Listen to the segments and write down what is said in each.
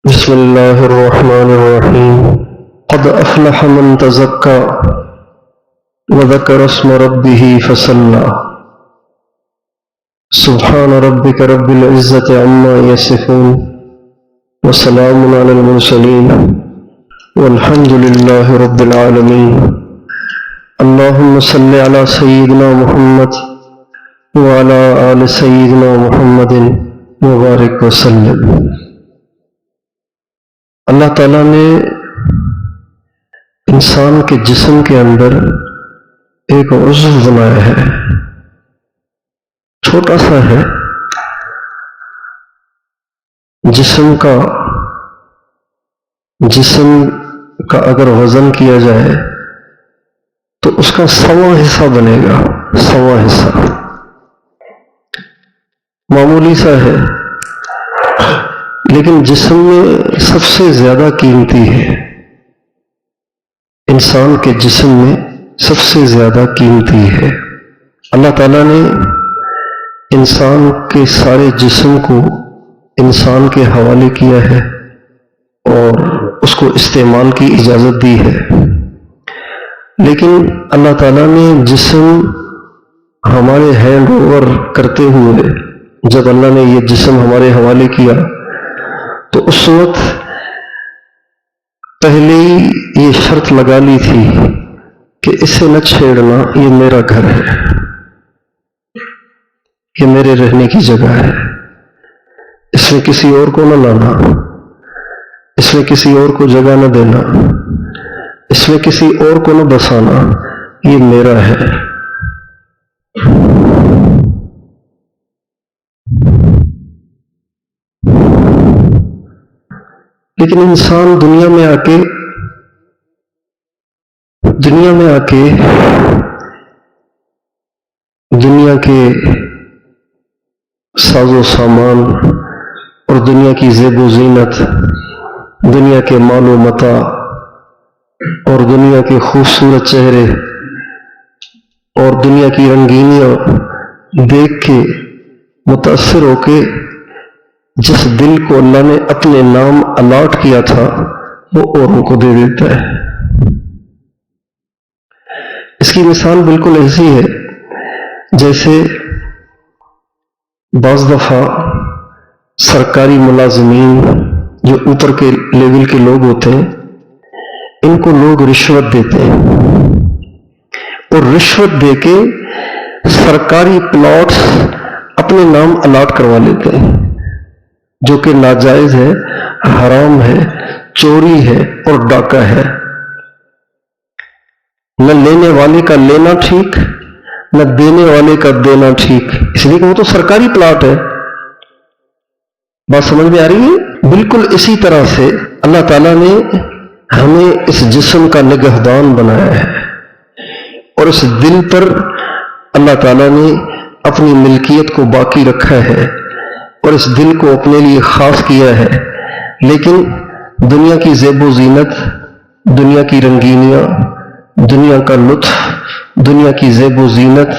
بسم اللہ الرحمن الرحیم قد افلح من تزکا وذکر اسم ربہ فصلی سبحان ربک رب العزت عما یصفون وسلام علی المرسلین والحمد للہ رب العالمین اللہم صلی علی سیدنا محمد وعلی آل سیدنا محمد مبارک وسلم۔ اللہ تعالیٰ نے انسان کے جسم کے اندر ایک عضو بنایا ہے، چھوٹا سا ہے۔ جسم کا اگر وزن کیا جائے تو اس کا 100واں حصہ بنے گا، 100واں حصہ معمولی سا ہے، لیکن جسم میں سب سے زیادہ قیمتی ہے۔ انسان کے جسم میں سب سے زیادہ قیمتی ہے۔ اللہ تعالیٰ نے انسان کے سارے جسم کو انسان کے حوالے کیا ہے اور اس کو استعمال کی اجازت دی ہے، لیکن اللہ تعالیٰ نے جسم ہمارے ہینڈ اوور کرتے ہوئے جب اللہ نے یہ جسم ہمارے حوالے کیا تو اس وقت پہلے ہی یہ شرط لگا لی تھی کہ اسے نہ چھیڑنا، یہ میرا گھر ہے، یہ میرے رہنے کی جگہ ہے، اس میں کسی اور کو نہ لانا، اس میں کسی اور کو جگہ نہ دینا، اس میں کسی اور کو نہ بسانا، یہ میرا ہے۔ لیکن انسان دنیا میں آ کے دنیا کے ساز و سامان اور دنیا کی زیب و زینت، دنیا کے مال و متاع اور دنیا کے خوبصورت چہرے اور دنیا کی رنگینیاں دیکھ کے متاثر ہو کے جس دل کو اللہ نے اپنے نام الاٹ کیا تھا وہ اوروں کو دے دیتا ہے۔ اس کی مثال بالکل ایسی ہے جیسے بعض دفعہ سرکاری ملازمین جو اوپر کے لیول کے لوگ ہوتے ہیں، ان کو لوگ رشوت دیتے ہیں اور رشوت دے کے سرکاری پلاٹس اپنے نام الاٹ کروا لیتے ہیں، جو کہ ناجائز ہے، حرام ہے، چوری ہے اور ڈاکہ ہے۔ نہ لینے والے کا لینا ٹھیک، نہ دینے والے کا دینا ٹھیک، اس لیے کہ وہ تو سرکاری پلاٹ ہے۔ بات سمجھ میں آ رہی ہے؟ بالکل اسی طرح سے اللہ تعالیٰ نے ہمیں اس جسم کا نگہبان بنایا ہے اور اس دل پر اللہ تعالیٰ نے اپنی ملکیت کو باقی رکھا ہے اور اس دل کو اپنے لیے خاص کیا ہے، لیکن دنیا کی زیب و زینت، دنیا کی رنگینیاں، دنیا کا لطف، دنیا کی زیب و زینت،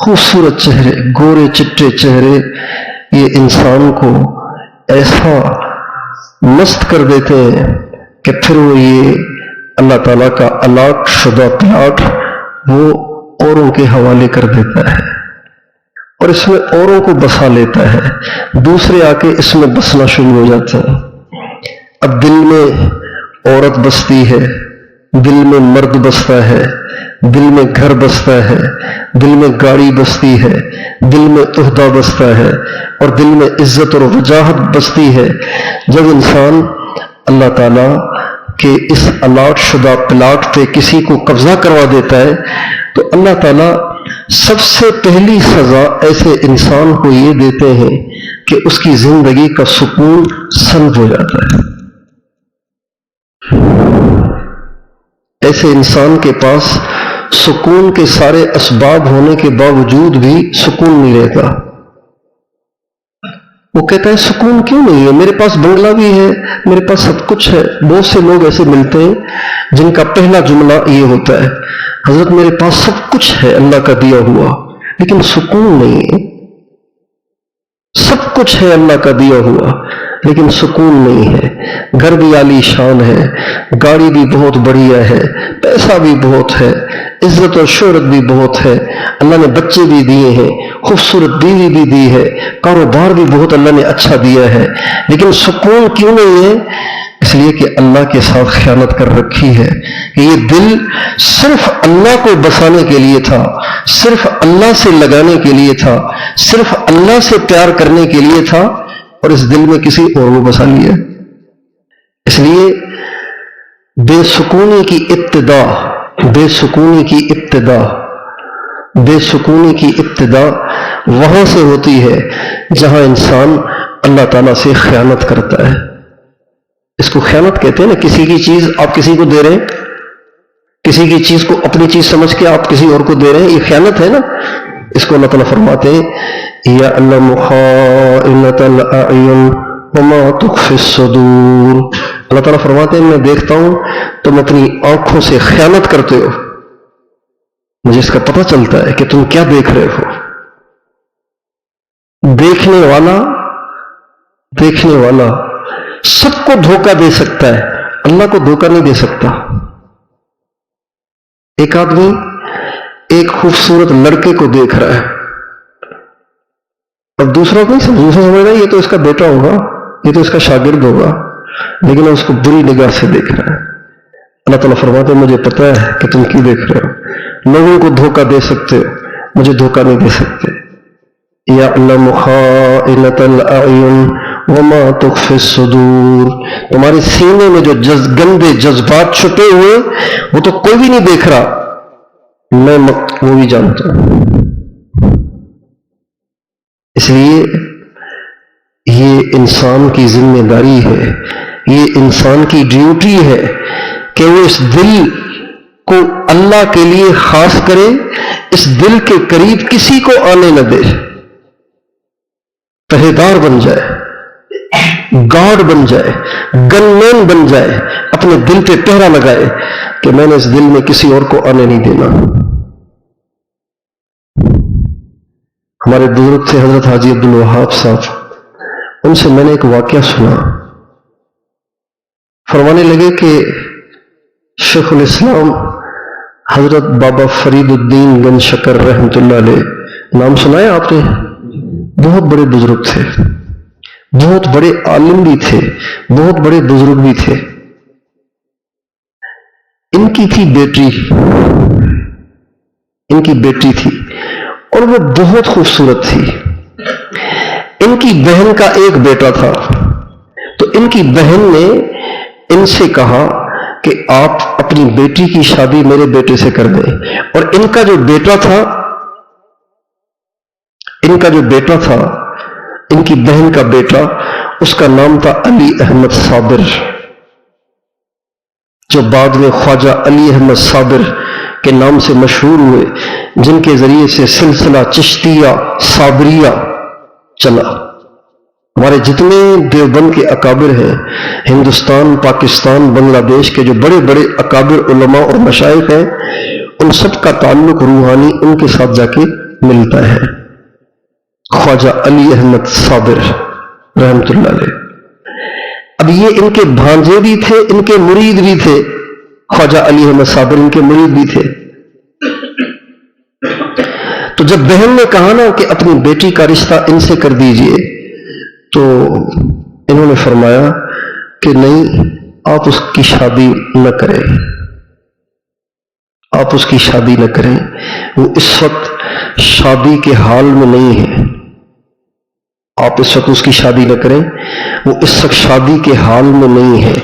خوبصورت چہرے، گورے چٹے چہرے، یہ انسان کو ایسا مست کر دیتے ہیں کہ پھر وہ یہ اللہ تعالیٰ کا الاٹ شدہ پلاٹ وہ اوروں کے حوالے کر دیتا ہے اور اس میں اوروں کو بسا لیتا ہے، دوسرے آ کے اس میں بسنا شروع ہو جاتے ہیں۔ اب دل میں عورت بستی ہے، دل میں مرد بستا ہے، دل میں گھر بستا ہے، دل میں گاڑی بستی ہے، دل میں عہدہ بستا ہے اور دل میں عزت اور وجاہت بستی ہے۔ جب انسان اللہ تعالیٰ کے اس الاٹ شدہ پلاٹ پہ کسی کو قبضہ کروا دیتا ہے تو اللہ تعالیٰ سب سے پہلی سزا ایسے انسان کو یہ دیتے ہیں کہ اس کی زندگی کا سکون سلب ہو جاتا ہے۔ ایسے انسان کے پاس سکون کے سارے اسباب ہونے کے باوجود بھی سکون نہیں رہتا۔ وہ کہتا ہے سکون کیوں نہیں ہے، میرے پاس بنگلہ بھی ہے، میرے پاس سب کچھ ہے۔ بہت سے لوگ ایسے ملتے ہیں جن کا پہلا جملہ یہ ہوتا ہے، حضرت میرے پاس سب کچھ ہے اللہ کا دیا ہوا، لیکن سکون نہیں ہے۔ سب کچھ ہے اللہ کا دیا ہوا لیکن سکون نہیں ہے. گھر بھی عالی شان ہے, گاڑی بھی بہت بڑھیا ہے, پیسہ بھی بہت ہے, عزت اور شہرت بھی بہت ہے, اللہ نے بچے بھی دیے ہیں, خوبصورت بیوی بھی دی ہے, کاروبار بھی بہت اللہ نے اچھا دیا ہے, لیکن سکون کیوں نہیں ہے؟ اس لیے کہ اللہ کے ساتھ خیانت کر رکھی ہے. کہ یہ دل صرف اللہ کو بسانے کے لیے تھا, صرف اللہ سے لگانے کے لیے تھا, صرف اللہ سے پیار کرنے کے لیے تھا, اور اس دل میں کسی اور کو بسا لیا. اس لیے بے سکونی کی ابتدا وہاں سے ہوتی ہے جہاں انسان اللہ تعالیٰ سے خیانت کرتا ہے. اس کو خیانت کہتے ہیں نا. کسی کی چیز آپ کسی کو دے رہے ہیں, کسی کی چیز کو اپنی چیز سمجھ کے آپ کسی اور کو دے رہے ہیں, یہ خیانت ہے نا. اس کو اللہ تعالیٰ فرماتے ہیں یعلم خائنۃ الاعین وما تخفی الصدور. اللہ تعالیٰ فرماتے ہیں میں دیکھتا ہوں تم اپنی آنکھوں سے خیانت کرتے ہو, مجھے اس کا پتہ چلتا ہے کہ تم کیا دیکھ رہے ہو. دیکھنے والا سب کو دھوکہ دے سکتا ہے, اللہ کو دھوکہ نہیں دے سکتا. ایک آدمی ایک خوبصورت لڑکے کو دیکھ رہا ہے اور دوسرا کوئی سمجھ رہا ہے یہ تو اس کا بیٹا ہوگا, یہ تو اس کا شاگرد ہوگا, لیکن اس کو بری نگاہ سے دیکھ رہا ہے. اللہ تعالیٰ فرماتے ہیں مجھے پتا ہے کہ تم کیوں دیکھ رہے ہو. لوگوں کو دھوکہ دے سکتے ہو, مجھے دھوکہ نہیں دے سکتے. یعلم خائنۃ الاعین وما تخفی الصدور. تمہارے سینے میں جو گندے جذبات چھپے ہوئے وہ تو کوئی بھی نہیں دیکھ رہا, میں وہ بھی جانتا ہوں. اس لیے یہ انسان کی ذمہ داری ہے, یہ انسان کی ڈیوٹی ہے کہ وہ اس دل کو اللہ کے لیے خاص کرے, اس دل کے قریب کسی کو آنے نہ دے, پہریدار بن جائے, گارڈ بن جائے, گن مین بن جائے, اپنے دل پہ پہرا لگائے کہ میں نے اس دل میں کسی اور کو آنے نہیں دینا. ہمارے بزرگ تھے حضرت حاجی عبدالوہاب صاحب, ان سے میں نے ایک واقعہ سنا. فرمانے لگے کہ شیخ الاسلام حضرت بابا فرید الدین گنج شکر رحمۃ اللہ علیہ, نام سنا ہے آپ نے؟ بہت بڑے بزرگ تھے, بہت بڑے عالم بھی تھے, بہت بڑے بزرگ بھی تھے. ان کی بیٹی تھی اور وہ بہت خوبصورت تھی. ان کی بہن کا ایک بیٹا تھا, تو ان کی بہن نے ان سے کہا کہ آپ اپنی بیٹی کی شادی میرے بیٹے سے کر دیں. اور ان کا جو بیٹا تھا ان کی بہن کا بیٹا, اس کا نام تھا علی احمد صابر, جو بعد میں خواجہ علی احمد صابر کے نام سے مشہور ہوئے, جن کے ذریعے سے سلسلہ چشتیہ صابریہ چلا. ہمارے جتنے دیوبند کے اکابر ہیں, ہندوستان, پاکستان, بنگلہ دیش کے جو بڑے بڑے اکابر علماء اور مشائخ ہیں, ان سب کا تعلق روحانی ان کے ساتھ جا کے ملتا ہے. خواجہ علی احمد صابر رحمۃ اللہ علیہ. اب یہ ان کے بھانجے بھی تھے, ان کے مرید بھی تھے. خواجہ علی احمد صابر ان کے مرید بھی تھے. تو جب بہن نے کہا نا کہ اپنی بیٹی کا رشتہ ان سے کر دیجئے, تو انہوں نے فرمایا کہ نہیں, آپ اس کی شادی نہ کریں, آپ اس کی شادی نہ کریں. وہ اس وقت شادی کے حال میں نہیں ہے, آپ اس وقت اس کی شادی نہ کریں, وہ اس وقت شادی کے حال میں نہیں ہے.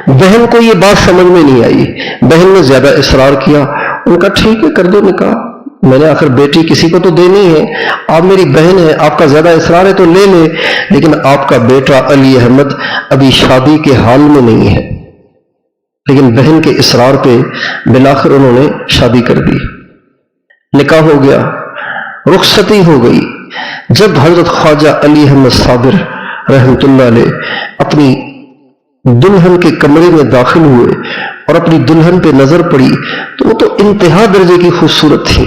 بہن کو یہ بات سمجھ میں نہیں آئی, بہن نے زیادہ اصرار کیا. ان کا ٹھیک ہے کر دو نکاح, میں نے آخر بیٹی کسی کو تو دینی ہے, آپ میری بہن ہے, آپ کا زیادہ اصرار ہے تو لے لے, لیکن آپ کا بیٹا علی احمد ابھی شادی کے حال میں نہیں ہے. لیکن بہن کے اصرار پہ بالآخر انہوں نے شادی کر دی, نکاح ہو گیا, رخصتی ہو گئی. جب حضرت خواجہ علی احمد صابر رحمۃ اللہ علیہ اپنی دلہن کے کمرے میں داخل ہوئے اور اپنی دلہن پہ نظر پڑی, تو وہ تو انتہا درجے کی خوبصورت تھی.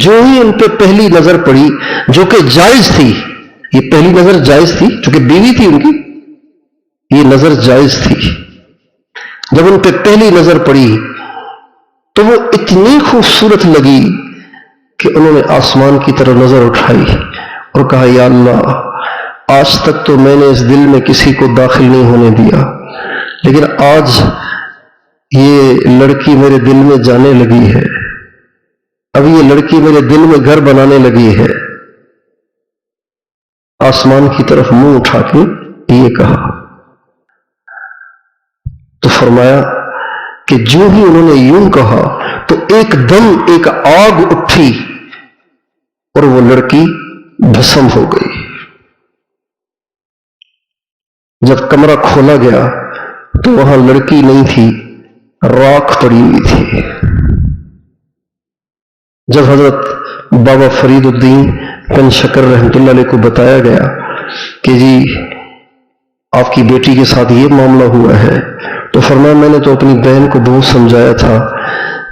جو ہی ان پہ پہلی نظر پڑی, جو کہ جائز تھی, یہ پہلی نظر جائز تھی چونکہ بیوی تھی ان کی, یہ نظر جائز تھی. جب ان پہ پہلی نظر پڑی تو وہ اتنی خوبصورت لگی کہ انہوں نے آسمان کی طرف نظر اٹھائی اور کہا یا اللہ، آج تک تو میں نے اس دل میں کسی کو داخل نہیں ہونے دیا، لیکن آج یہ لڑکی میرے دل میں جانے لگی ہے، اب یہ لڑکی میرے دل میں گھر بنانے لگی ہے. آسمان کی طرف منہ اٹھا کے یہ کہا. تو فرمایا کہ جو ہی انہوں نے یوں کہا تو ایک دم ایک آگ اٹھی اور وہ لڑکی بھسم ہو گئی. جب کمرہ کھولا گیا تو وہاں لڑکی نہیں تھی، راکھ پڑی ہوئی تھی. جب حضرت بابا فرید الدین پن شکر رحمۃ اللہ علیہ کو بتایا گیا کہ جی آپ کی بیٹی کے ساتھ یہ معاملہ ہوا ہے، تو فرمایا میں نے تو اپنی بہن کو بہت سمجھایا تھا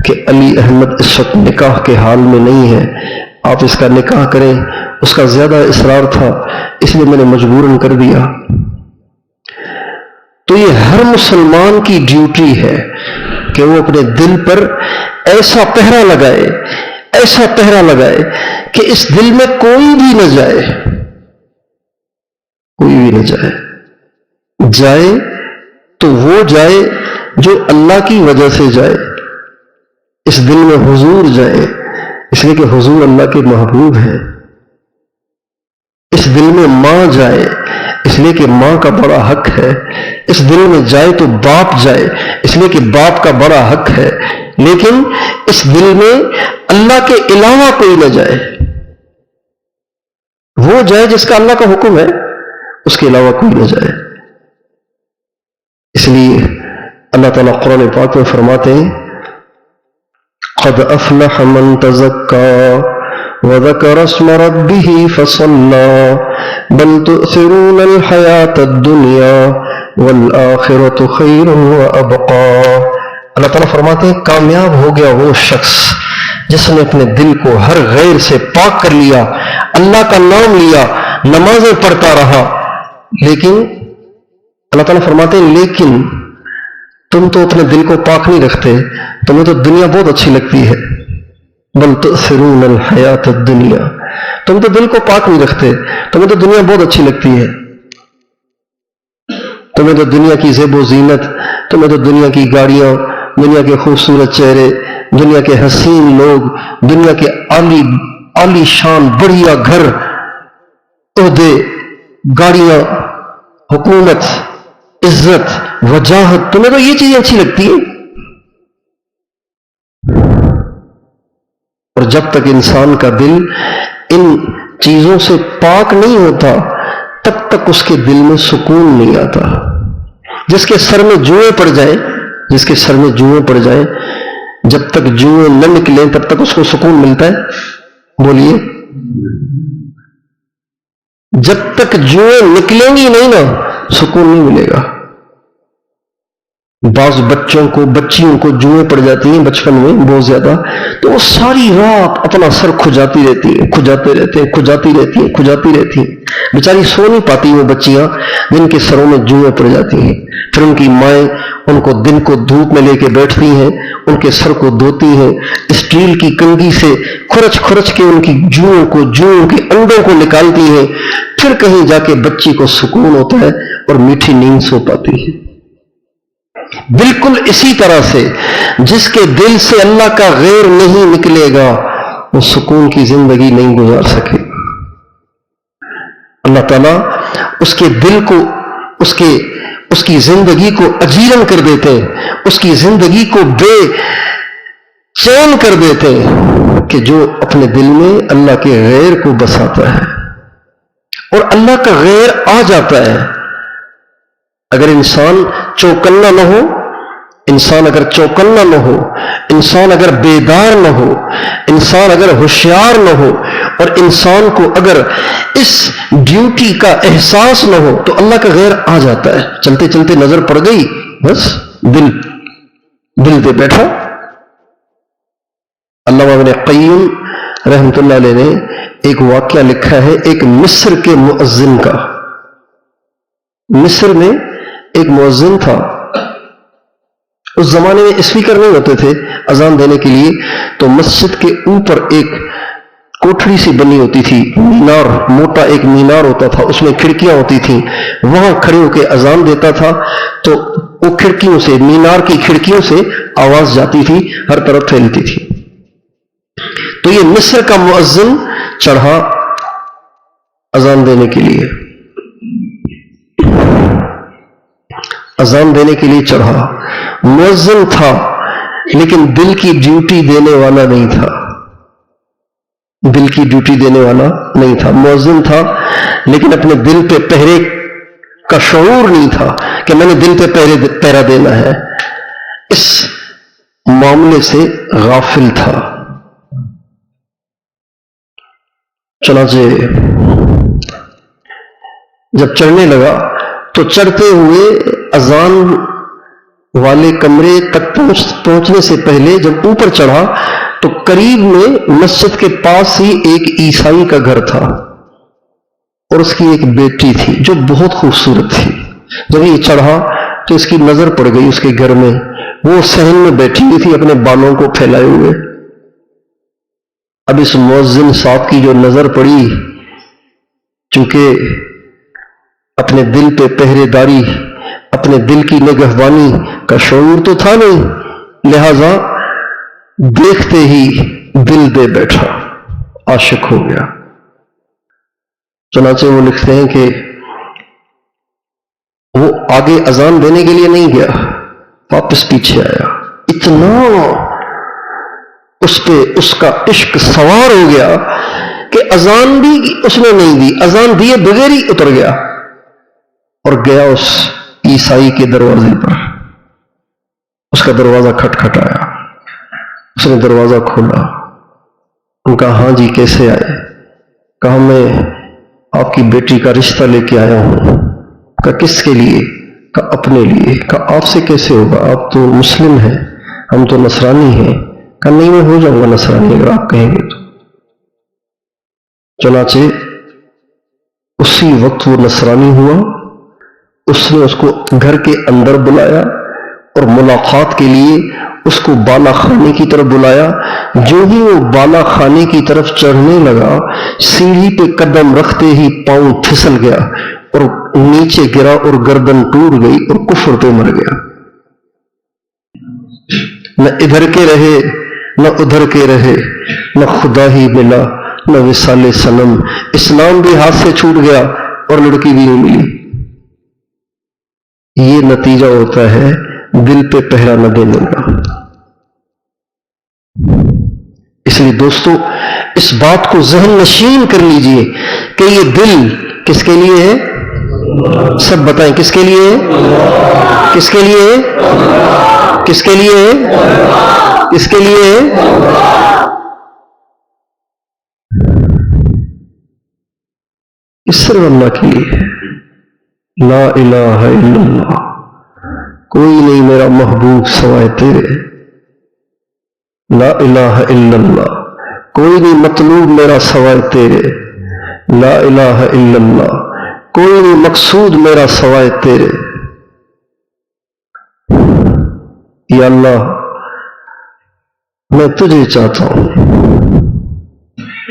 کہ علی احمد اس وقت نکاح کے حال میں نہیں ہے، آپ اس کا نکاح کریں. اس کا زیادہ اصرار تھا، اس لیے میں نے مجبوراً کر دیا. تو یہ ہر مسلمان کی ڈیوٹی ہے کہ وہ اپنے دل پر ایسا پہرا لگائے، ایسا پہرا لگائے کہ اس دل میں کوئی بھی نہ جائے، کوئی بھی نہ جائے. جائے تو وہ جائے جو اللہ کی وجہ سے جائے. اس دل میں حضور جائے، اس لیے کہ حضور اللہ کے محبوب ہے. اس دل میں ماں جائے، اس لیے کہ ماں کا بڑا حق ہے. اس دل میں جائے تو باپ جائے، اس لیے کہ باپ کا بڑا حق ہے. لیکن اس دل میں اللہ کے علاوہ کوئی نہ جائے. وہ جائے جس کا اللہ کا حکم ہے، اس کے علاوہ کوئی نہ جائے. اس لیے اللہ تعالیٰ قرآن پاک میں فرماتے ہیں قد افلح من تزکا وذکر اسم ربہ فصلی بل تؤثرون الحیاۃ الدنیا والآخرۃ خیر وابقا. اللہ تعالیٰ فرماتے ہیں کامیاب ہو گیا وہ شخص جس نے اپنے دل کو ہر غیر سے پاک کر لیا، اللہ کا نام لیا، نمازیں پڑھتا رہا. لیکن اللہ تعالیٰ فرماتے ہیں لیکن تم تو اپنے دل کو پاک نہیں رکھتے، تمہیں تو دنیا بہت اچھی لگتی ہے. بل تؤثرون الحیاۃ الدنیا، تم تو دل کو پاک نہیں رکھتے، تمہیں تو دنیا بہت اچھی لگتی ہے. تمہیں تو دنیا کی زیب و زینت، تمہیں تو دنیا کی گاڑیاں، دنیا کے خوبصورت چہرے، دنیا کے حسین لوگ، دنیا کے عالی شان بڑھیا گھر، عہدے، گاڑیاں، حکومت، عزت، وجاہت، تمہیں تو یہ چیزیں اچھی لگتی ہیں. اور جب تک انسان کا دل ان چیزوں سے پاک نہیں ہوتا تب تک اس کے دل میں سکون نہیں آتا. جس کے سر میں جوئیں پڑ جائیں، جس کے سر میں جوئیں پڑ جائیں، جب تک جوئیں نہ نکلیں تب تک اس کو سکون ملتا ہے؟ بولیے. جب تک جوئیں نکلیں گی نہیں نا سکون نہیں ملے گا. بعض بچیوں کو جوئیں پڑ جاتی ہیں بچپن میں بہت زیادہ، تو وہ ساری رات اپنا سر کھجاتی رہتی ہیں. بیچاری سو نہیں پاتی وہ بچیاں جن کے سروں میں جوئیں پڑ جاتی ہیں. پھر ان کی مائیں ان کو دن کو دھوپ میں لے کے بیٹھتی ہیں، ان کے سر کو دھوتی ہیں، اسٹیل کی کنگھی سے کھرچ کے ان کی جوؤں کے انڈوں کو نکالتی ہیں. پھر کہیں جا کے بچی کو سکون ہوتا ہے اور میٹھی نیند سو پاتی ہے. بالکل اسی طرح سے جس کے دل سے اللہ کا غیر نہیں نکلے گا وہ سکون کی زندگی نہیں گزار سکے. اللہ تعالیٰ اس کے دل کو اس کی زندگی کو اجیرن کر دیتے ہیں، اس کی زندگی کو بے چین کر دیتے ہیں کہ جو اپنے دل میں اللہ کے غیر کو بساتا ہے اور اللہ کا غیر آ جاتا ہے. اگر انسان چوکنا نہ ہو، انسان اگر بیدار نہ ہو، انسان اگر ہوشیار نہ ہو اور انسان کو اگر اس ڈیوٹی کا احساس نہ ہو تو اللہ کا غیر آ جاتا ہے. چلتے چلتے نظر پڑ گئی، بس دل پہ بیٹھا. علامہ ابن قیم رحمۃ اللہ علیہ نے ایک واقعہ لکھا ہے ایک مصر کے مؤذن کا. مصر میں ایک مؤذن تھا. اس زمانے میں اسپیکر نہیں ہوتے تھے اذان دینے کے لیے, تو مسجد کے اوپر ایک کوٹھڑی سی بنی ہوتی تھی, مینار, موٹا ایک مینار ہوتا تھا, اس میں کھڑکیاں ہوتی تھیں, وہاں کھڑے ہو کے اذان دیتا تھا. تو وہ کھڑکیوں سے, مینار کی کھڑکیوں سے آواز جاتی تھی, ہر طرف پھیلتی تھی. تو یہ مصر کا مؤذن چڑھا اذان دینے کے لیے, اذان دینے کے لیے چڑھا. مؤذن تھا لیکن دل کی ڈیوٹی دینے والا نہیں تھا, دل کی ڈیوٹی دینے والا نہیں تھا. مؤذن تھا لیکن اپنے دل پہ پہرے کا شعور نہیں تھا کہ میں نے دل پہ پہرا دینا ہے. اس معاملے سے غافل تھا. چنانچہ جب چڑھنے لگا تو چڑھتے ہوئے اذان والے کمرے تک پہنچنے سے پہلے جب اوپر چڑھا تو قریب میں مسجد کے پاس ہی ایک عیسائی کا گھر تھا اور اس کی ایک بیٹی تھی جو بہت خوبصورت تھی. جب یہ چڑھا تو اس کی نظر پڑ گئی اس کے گھر میں, وہ صحن میں بیٹھی ہوئی تھی اپنے بالوں کو پھیلائے ہوئے. اب اس مؤذن صاحب کی جو نظر پڑی, چونکہ اپنے دل پہ پہرے داری, اپنے دل کی نگہبانی کا شعور تو تھا نہیں, لہذا دیکھتے ہی دل دے بیٹھا, عاشق ہو گیا. چنانچہ وہ لکھتے ہیں کہ وہ آگے اذان دینے کے لیے نہیں گیا, واپس پیچھے آیا. اتنا اس پہ اس کا عشق سوار ہو گیا کہ اذان بھی اس نے نہیں دی, اذان دیے بغیر ہی اتر گیا اور گیا اس عیسائی کے دروازے پر. اس کا دروازہ کھٹکھٹایا, اس نے دروازہ کھولا. ان کہا ہاں جی کیسے آئے؟ کہا میں آپ کی بیٹی کا رشتہ لے کے آیا ہوں. کہا کس کے لیے؟ کہا اپنے لیے. کہا آپ سے کیسے ہوگا, آپ تو مسلم ہیں, ہم تو نصرانی ہیں. کہا نہیں میں ہو جاؤں گا نصرانی اگر آپ کہیں گے تو. چنانچہ اسی وقت وہ نصرانی ہوا. اس نے اس کو گھر کے اندر بلایا اور ملاقات کے لیے اس کو بالا خانے کی طرف بلایا. جو ہی وہ بالا خانے کی طرف چڑھنے لگا, سیڑھی پہ قدم رکھتے ہی پاؤں پھسل گیا اور نیچے گرا اور گردن ٹوٹ گئی اور کفر پہ مر گیا. نہ ادھر کے رہے نہ ادھر کے رہے, نہ خدا ہی ملا نہ وصال صنم. اسلام بھی ہاتھ سے چھوٹ گیا اور لڑکی بھی نہیں ملی. یہ نتیجہ ہوتا ہے دل پہ پہرا نہ دینے کا. اس لیے دوستو اس بات کو ذہن نشین کر لیجئے کہ یہ دل کس کے لیے ہے؟ سب بتائیں کس کے لیے ہے؟ کس کے لیے ہے؟ کس کے لیے ہے؟ کس کے لیے ہے؟ اس صرف اللہ کے لیے ہے. لا الہ الا اللہ, کوئی نہیں میرا محبوب سوائے تیرے. لا الہ الا اللہ, کوئی نہیں مطلوب میرا سوائے تیرے. لا الہ الا اللہ, کوئی نہیں مقصود میرا سوائے تیرے. یا اللہ میں تجھے چاہتا ہوں,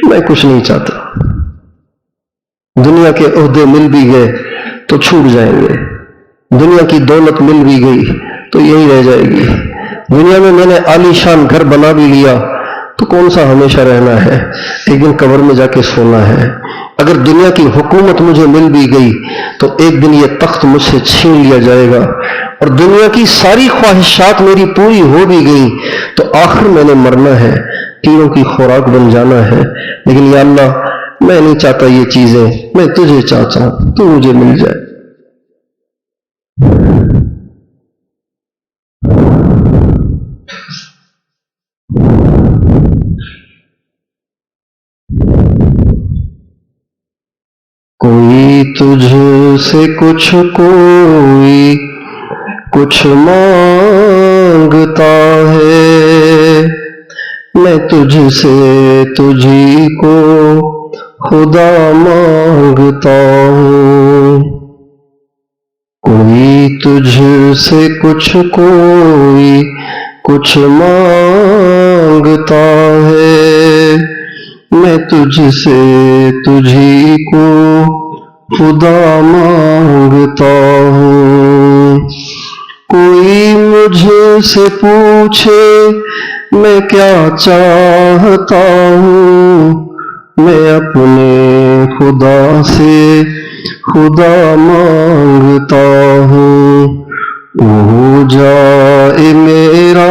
میں کچھ نہیں چاہتا. دنیا کے عہدے مل بھی گئے تو چھوٹ جائیں گے, دنیا کی دولت مل بھی گئی تو یہی رہ جائے گی. دنیا میں نے عالی شان گھر بنا بھی لیا تو کون سا ہمیشہ رہنا ہے, ایک دن قبر میں جا کے سونا ہے. اگر دنیا کی حکومت مجھے مل بھی گئی تو ایک دن یہ تخت مجھ سے چھین لیا جائے گا, اور دنیا کی ساری خواہشات میری پوری ہو بھی گئی تو آخر میں نے مرنا ہے, تیروں کی خوراک بن جانا ہے. لیکن یا اللہ میں نہیں چاہتا یہ چیزیں, میں تجھے چاہتا ہوں, تو مجھے مل جائے. کوئی تجھ سے کچھ کوئی کچھ مانگتا ہے, میں تجھ سے تجھی کو خدا مانگتا ہوں. کوئی تجھ سے کچھ کوئی کچھ مانگتا ہے، میں تجھ سے تجھی کو خدا مانگتا ہوں۔ کوئی مجھ سے پوچھے میں کیا چاہتا ہوں، میں اپنے خدا سے خدا مانگتا ہوں۔ وہ ہو جائے میرا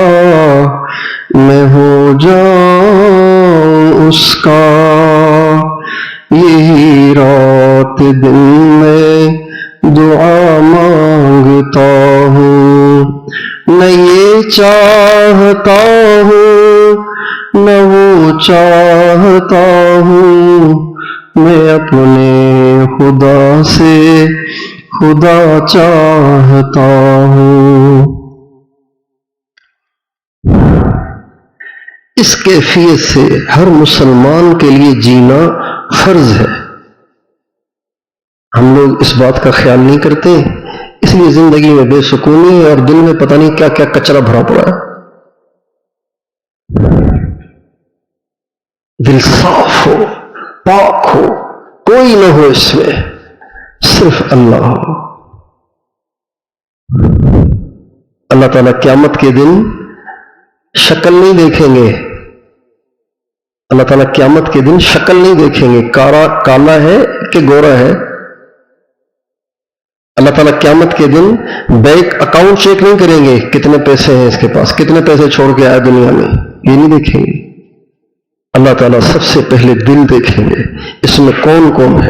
میں ہو جاؤں اس کا، یہی رات دن میں دعا مانگتا ہوں۔ نہ یہ چاہتا ہوں نہ وہ چاہتا ہوں، میں اپنے خدا سے خدا چاہتا ہوں۔ اس کیفیت سے ہر مسلمان کے لیے جینا فرض ہے۔ ہم لوگ اس بات کا خیال نہیں کرتے، اس لیے زندگی میں بے سکونی ہے اور دل میں پتہ نہیں کیا کیا کچرا بھرا پڑا ہے۔ دل صاف ہو، پاک ہو، کوئی نہ ہو اس میں، صرف اللہ ہو۔ اللہ تعالیٰ قیامت کے دن شکل نہیں دیکھیں گے، اللہ تعالیٰ قیامت کے دن شکل نہیں دیکھیں گے، کالا ہے کہ گورا ہے۔ اللہ تعالیٰ قیامت کے دن بینک اکاؤنٹ چیک نہیں کریں گے، کتنے پیسے ہیں اس کے پاس، کتنے پیسے چھوڑ کے آئے دنیا میں، یہ نہیں دیکھیں گے۔ اللہ تعالیٰ سب سے پہلے دل دیکھیں گے، اس میں کون کون ہے۔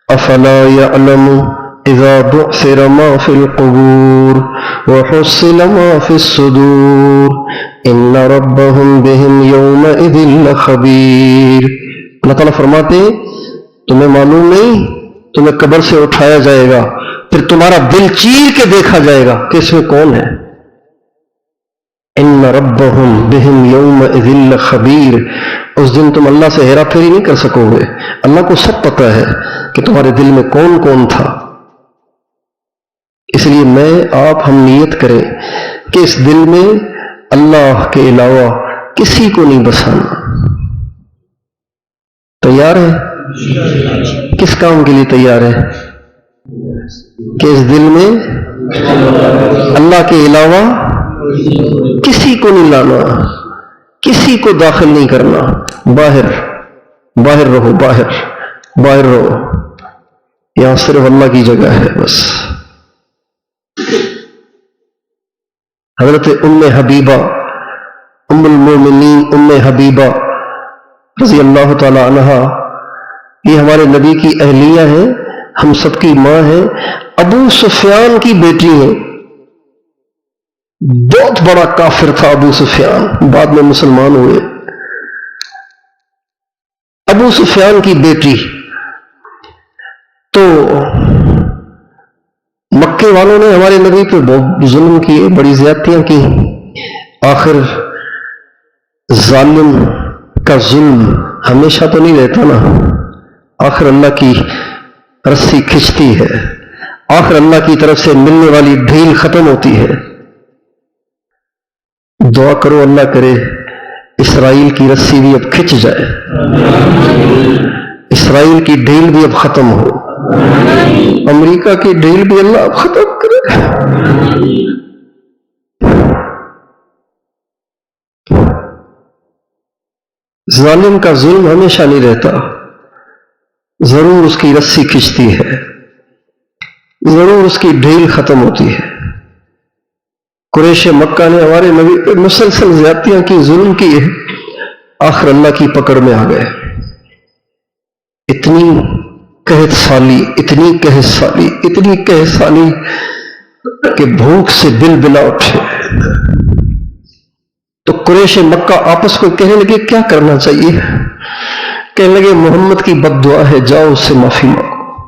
افلا يعلم اذا بعثر ما في القبور وحصل ما في الصدور ان ربهم بهم يومئذ لخبير۔ اللہ تعالیٰ فرماتے ہیں تمہیں معلوم نہیں، تمہیں قبر سے اٹھایا جائے گا، پھر تمہارا دل چیر کے دیکھا جائے گا کہ اس میں کون ہے۔ ان ربهم بهم يومئذ لخبير، اس دن تم اللہ سے ہیرا پھیری نہیں کر سکو گے، اللہ کو سب پتہ ہے کہ تمہارے دل میں کون کون تھا۔ اس لیے میں آپ ہم نیت کریں کہ اس دل میں اللہ کے علاوہ کسی کو نہیں بسانا۔ تیار ہے؟ کس کام کے لیے تیار ہے؟ کہ اس دل میں اللہ کے علاوہ کسی کو نہیں لانا، کسی کو داخل نہیں کرنا، باہر رہو، باہر رہو، یہاں صرف اللہ کی جگہ ہے بس۔ حضرت ام حبیبہ، ام المومنین ام حبیبہ رضی اللہ تعالی عنہا، یہ ہمارے نبی کی اہلیہ ہیں، ہم سب کی ماں ہیں، ابو سفیان کی بیٹی ہیں۔ بہت بڑا کافر تھا ابو سفیان، بعد میں مسلمان ہوئے۔ ابو سفیان کی بیٹی، تو مکے والوں نے ہمارے نبی پہ بہت ظلم کیے، بڑی زیادتیاں کی۔ آخر ظالم کا ظلم ہمیشہ تو نہیں رہتا نا، آخر اللہ کی رسی کھنچتی ہے، آخر اللہ کی طرف سے ملنے والی ڈھیل ختم ہوتی ہے۔ دعا کرو اللہ کرے اسرائیل کی رسی بھی اب کھنچ جائے، اسرائیل کی ڈھیل بھی اب ختم ہو، امریکہ کی ڈھیل بھی اللہ اب ختم کرے۔ ظالم کا ظلم ہمیشہ نہیں رہتا، ضرور اس کی رسی کھنچتی ہے، ضرور اس کی ڈھیل ختم ہوتی ہے۔ قریش مکہ نے ہمارے نبی پہ مسلسل زیادتیاں کی، ظلم کیے، آخر اللہ کی پکڑ میں آ گئے۔ اتنی قحط سالی کہ بھوک سے دل بلا اٹھے۔ تو قریش مکہ آپس کو کہنے لگے کیا کرنا چاہیے؟ کہنے لگے محمد کی بد دعا ہے، جاؤ اس سے معافی مانگو،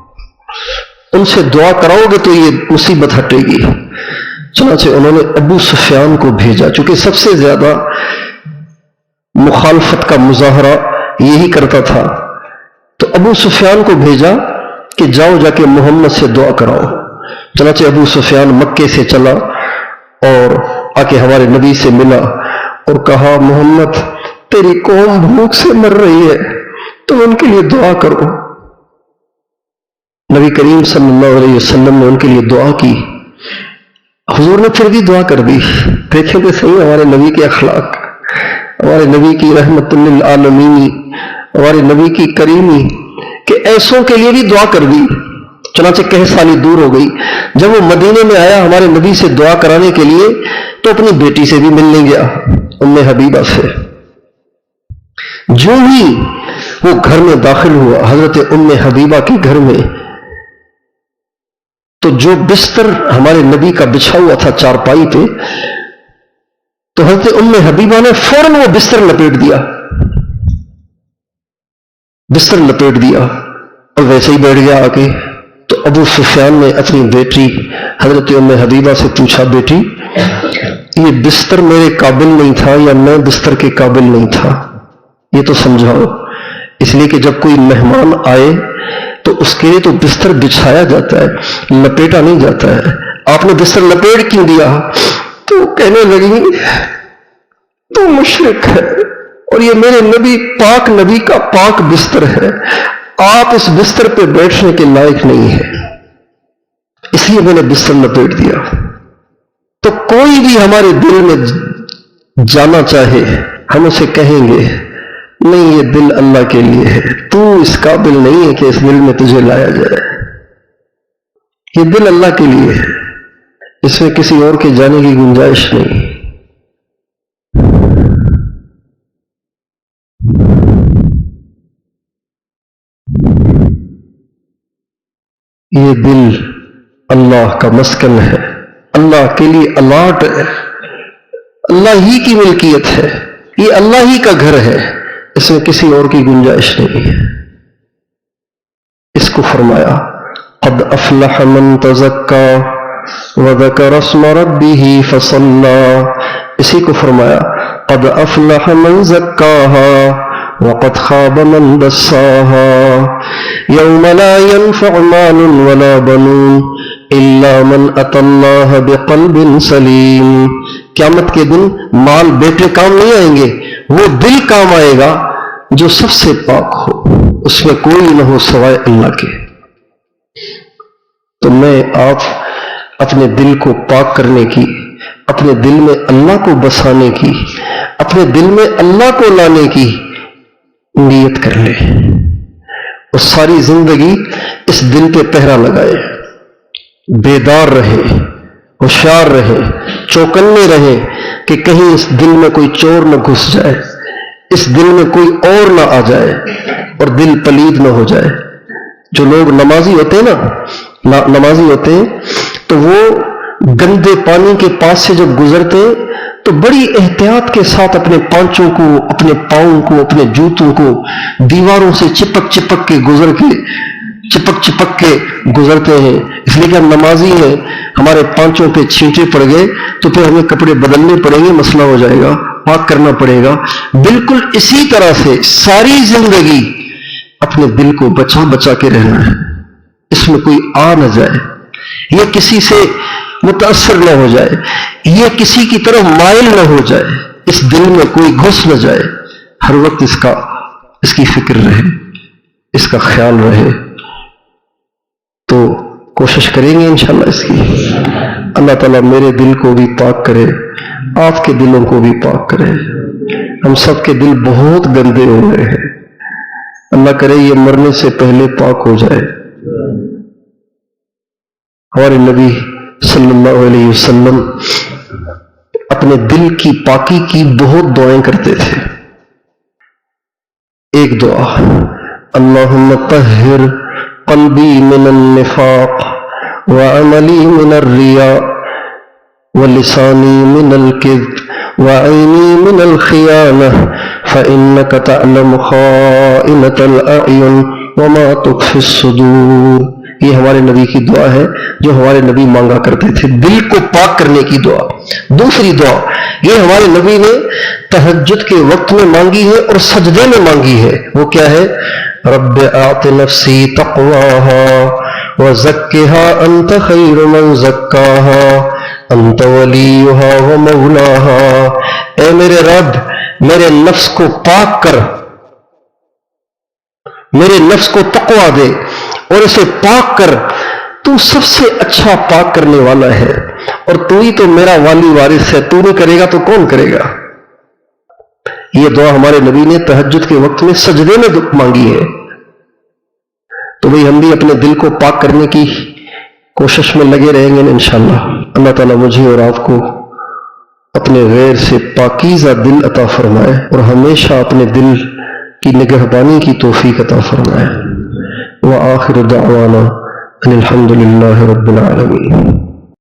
ان سے دعا کراؤ گے تو یہ مصیبت ہٹے گی۔ چنانچہ انہوں نے ابو سفیان کو بھیجا، چونکہ سب سے زیادہ مخالفت کا مظاہرہ یہی کرتا تھا، تو ابو سفیان کو بھیجا کہ جاؤ جا کے محمد سے دعا کراؤ۔ چنانچہ ابو سفیان مکے سے چلا اور آ کے ہمارے نبی سے ملا اور کہا محمد تیری قوم بھوک سے مر رہی ہے، تم ان کے لیے دعا کرو۔ نبی کریم صلی اللہ علیہ وسلم نے ان کے لیے دعا کی، حضور نے پھر بھی دعا کر دی۔ دیکھیں تو صحیح ہمارے نبی کے اخلاق، ہمارے نبی کی رحمت للعالمین، ہمارے نبی کی کریمی، کہ ایسوں کے لیے بھی دعا کر دی۔ چنانچہ کئی سالی دور ہو گئی، جب وہ مدینے میں آیا ہمارے نبی سے دعا کرانے کے لیے تو اپنی بیٹی سے بھی ملنے گیا، ام حبیبہ سے۔ جو ہی وہ گھر میں داخل ہوا، حضرت ام حبیبہ کے گھر میں، تو جو بستر ہمارے نبی کا بچھا ہوا تھا چارپائی پہ، تو حضرت ام حبیبہ نے فوراً وہ بستر لپیٹ دیا، بستر لپیٹ دیا اور ویسے ہی بیٹھ گیا آ کے۔ تو ابو سفیان نے اپنی بیٹی حضرت ام حبیبہ سے پوچھا، بیٹی یہ بستر میرے قابل نہیں تھا یا میں بستر کے قابل نہیں تھا، یہ تو سمجھاؤ۔ اس لیے کہ جب کوئی مہمان آئے تو اس کے لیے تو بستر بچھایا جاتا ہے، لپیٹا نہیں جاتا ہے، آپ نے بستر لپیٹ کیوں دیا؟ تو کہنے لگی تو مشرک ہے اور یہ میرے نبی پاک نبی کا پاک بستر ہے، آپ اس بستر پہ بیٹھنے کے لائق نہیں ہے، اس لیے میں نے بستر لپیٹ دیا۔ تو کوئی بھی ہمارے دل میں جانا چاہے، ہم اسے کہیں گے نہیں یہ دل اللہ کے لیے ہے، تو اس قابل نہیں ہے کہ اس دل میں تجھے لایا جائے، یہ دل اللہ کے لیے ہے، اس میں کسی اور کے جانے کی گنجائش نہیں۔ یہ دل اللہ کا مسکن ہے، اللہ کے لیے الاٹ ہے، اللہ ہی کی ملکیت ہے، یہ اللہ ہی کا گھر ہے، اس میں کسی اور کی گنجائش نہیں ہے۔ اس کو فرمایا قد افلح من تزکا وذکر اسم ربہ فصلی، اسی کو فرمایا قد افلح من زکاہا وقد خاب من دساها يوم لا ينفع مال ولا بنون الا من اتى الله بقلب سلیم۔ قیامت کے دن مال بیٹے کام نہیں آئیں گے، وہ دل کام آئے گا جو سب سے پاک ہو، اس میں کوئی نہ ہو سوائے اللہ کے۔ تو میں آپ اپنے دل کو پاک کرنے کی، اپنے دل میں اللہ کو بسانے کی، اپنے دل میں اللہ کو لانے کی نیت کر لے اور ساری زندگی اس دل پہ پہرا لگائے، بیدار رہے، ہوشیار رہے، چوکنے رہے کہ کہیں اس دل میں کوئی چور نہ گھس جائے، اس دل میں کوئی اور نہ آ جائے اور دل پلید نہ ہو جائے۔ جو لوگ نمازی ہوتے ہیں نا، نمازی ہوتے ہیں تو وہ گندے پانی کے پاس سے جب گزرتے ہیں تو بڑی احتیاط کے ساتھ اپنے پانچوں کو، اپنے پاؤں کو، اپنے جوتوں کو دیواروں سے چپک چپک کے گزرتے ہیں، اس لیے کہ ہم نمازی ہیں، ہمارے پانچوں پہ چھینٹے پڑ گئے تو پھر ہمیں کپڑے بدلنے پڑیں گے، مسئلہ ہو جائے گا، پاک کرنا پڑے گا۔ بالکل اسی طرح سے ساری زندگی اپنے دل کو بچا بچا کے رہنا ہے، اس میں کوئی آ نہ جائے، یہ کسی سے متاثر نہ ہو جائے، یہ کسی کی طرف مائل نہ ہو جائے، اس دل میں کوئی گھس نہ جائے، ہر وقت اس کی فکر رہے، اس کا خیال رہے۔ تو کوشش کریں گے انشاءاللہ اس کی۔ اللہ تعالیٰ میرے دل کو بھی پاک کرے، آپ کے دلوں کو بھی پاک کرے۔ ہم سب کے دل بہت گندے ہو گئے ہیں، اللہ کرے یہ مرنے سے پہلے پاک ہو جائے۔ ہمارے نبی صلی اللہ علیہ وسلم اپنے دل کی پاکی کی بہت دعائیں کرتے تھے۔ ایک دعا اللہم طہر قلبی من النفاق وعملی من الریاء ولسانی من الکذب وعینی من الخیانہ فإنک تعلم خائنۃ الأعین وما تخفی الصدور۔ یہ ہمارے نبی کی دعا ہے جو ہمارے نبی مانگا کرتے تھے، دل کو پاک کرنے کی دعا۔ دوسری دعا یہ ہمارے نبی نے تہجد کے وقت میں مانگی ہے اور سجدے میں مانگی ہے، وہ کیا ہے؟ رب اعط نفسی تقواها وزکها انت خیر من زکاها انت ولیها ومولاها، اے میرے رب میرے نفس کو پاک کر، میرے نفس کو تقوی دے اور اسے پاک کر، تو سب سے اچھا پاک کرنے والا ہے اور تو ہی تو میرا والی وارث ہے، تو نہیں کرے گا تو کون کرے گا؟ یہ دعا ہمارے نبی نے تہجد کے وقت میں سجدے میں مانگی ہے۔ تو بھئی ہم بھی اپنے دل کو پاک کرنے کی کوشش میں لگے رہیں گے انشاءاللہ۔ اللہ تعالیٰ مجھے اور آپ کو اپنے غیر سے پاکیزہ دل عطا فرمائے اور ہمیشہ اپنے دل کی نگہبانی کی توفیق عطا فرمائے۔ وآخر دعوانا ان الحمد للہ رب العالمین۔